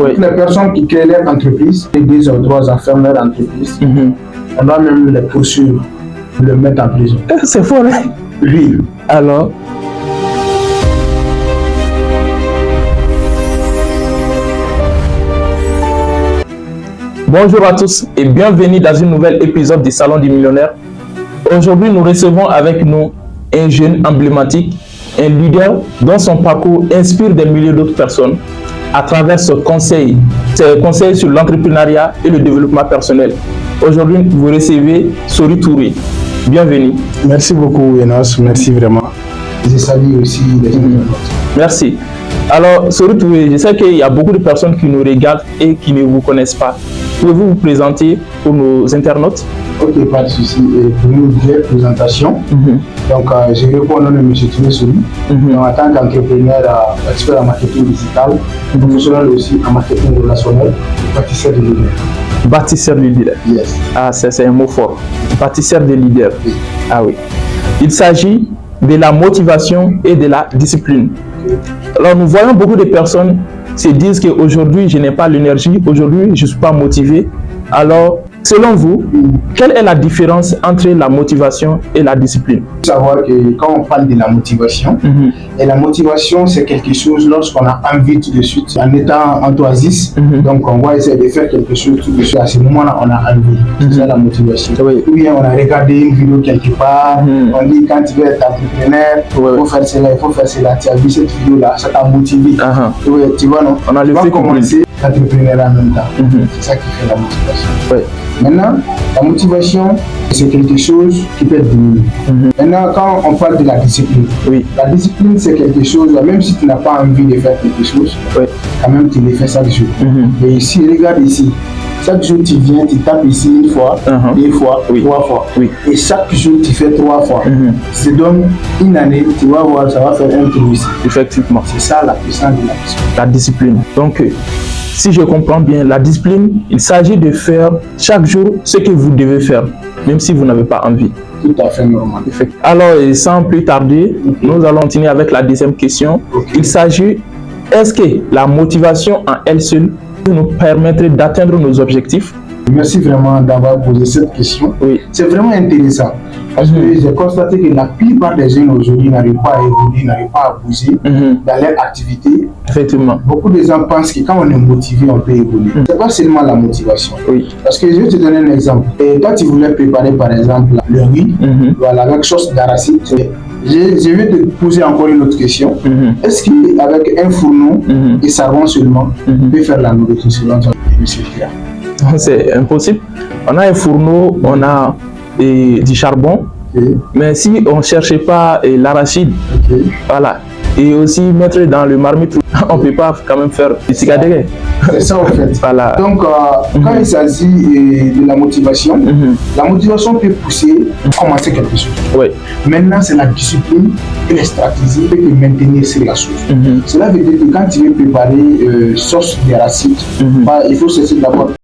Toutes les personnes qui créent leur entreprise, les 2 ou 3 ans ferment leur entreprise, on doit même les poursuivre, les mettre en prison. C'est faux, hein? Oui. Alors? Bonjour à tous et bienvenue dans un nouvel épisode du Salon du Millionnaire. Aujourd'hui, nous recevons avec nous un jeune emblématique, un leader dont son parcours inspire des milliers d'autres personnes à travers ses conseils sur l'entrepreneuriat et le développement personnel. Aujourd'hui, vous recevez Sori Touré. Bienvenue. Merci beaucoup, Enos. Merci vraiment. Je salue aussi les gens. Merci. Alors, Sori Touré, je sais qu'il y a beaucoup de personnes qui nous regardent et qui ne vous connaissent pas. Pouvez-vous vous présenter pour nos internautes? Ok, pas de souci. Pour une brève présentation, donc je réponds au nom de M. Touré Sori. En tant qu'entrepreneur, expert en marketing digital, professionnel aussi en marketing relationnel, bâtisseur de leader. Bâtisseur de leader. Yes. Ah, c'est un mot fort. Bâtisseur de leader. Oui. Ah oui. Il s'agit de la motivation et de la discipline. Alors, nous voyons beaucoup de personnes se disent qu'aujourd'hui, je n'ai pas l'énergie, aujourd'hui, je ne suis pas motivé. Alors, selon vous, quelle est la différence entre la motivation et la discipline? Il faut savoir que quand on parle de la motivation, et la motivation, c'est quelque chose lorsqu'on a envie tout de suite, en étant enthousiaste, donc on va essayer de faire quelque chose tout de suite. À ce moment-là, on a envie. C'est ça la motivation. Oui. Ou bien on a regardé une vidéo quelque part, on dit quand tu veux être entrepreneur, il faut faire cela, il faut faire cela. Tu as vu cette vidéo-là, ça t'a motivé. Oui, tu vois, non? On a le tu vas fait commencer l'entrepreneuriat en même temps. C'est ça qui fait la motivation. Oui. Maintenant, la motivation, c'est quelque chose qui peut être diminué. Maintenant, quand on parle de la discipline, la discipline, c'est quelque chose, même si tu n'as pas envie de faire quelque chose, quand même, tu le fais chaque jour. Mais ici, regarde ici, chaque jour, tu viens, tu tapes ici une fois, 2 fois, 3 fois. Et chaque jour, tu fais 3 fois. Ça te donne une année, tu vas voir, ça va faire un trou ici. Effectivement. C'est ça la puissance de la discipline. La discipline. Donc, si je comprends bien, la discipline, il s'agit de faire chaque jour ce que vous devez faire, même si vous n'avez pas envie. Tout à fait normal. Alors, sans plus tarder, nous allons continuer avec la deuxième question. Il s'agit, est-ce que la motivation en elle seule peut nous permettre d'atteindre nos objectifs? Merci vraiment d'avoir posé cette question. C'est vraiment intéressant. Parce que j'ai constaté que la plupart des jeunes aujourd'hui n'arrivent pas à évoluer, n'arrivent pas à bouger dans leur activité. Effectivement. Beaucoup de gens pensent que quand on est motivé, on peut évoluer. C'est pas seulement la motivation. Parce que je vais te donner un exemple. Et toi, tu voulais préparer par exemple le riz, voilà, avec sauce d'arachide. Je vais te poser encore une autre question. Est-ce qu'avec un fourneau et savon seulement, on peut faire la nourriture selon ton monsieur? C'est impossible. On a un fourneau, on a du charbon, mais si on ne cherchait pas l'arachide, voilà, et aussi mettre dans le marmite, on ne peut pas quand même faire du cicadéré. C'est ça en fait. Voilà. Donc, quand il s'agit de la motivation peut pousser à commencer quelque chose. Maintenant, c'est la discipline et les stratégies qui peuvent maintenir sur la chose. Cela veut dire que quand tu veux préparer sauce d'arachide, il faut cesser d'abord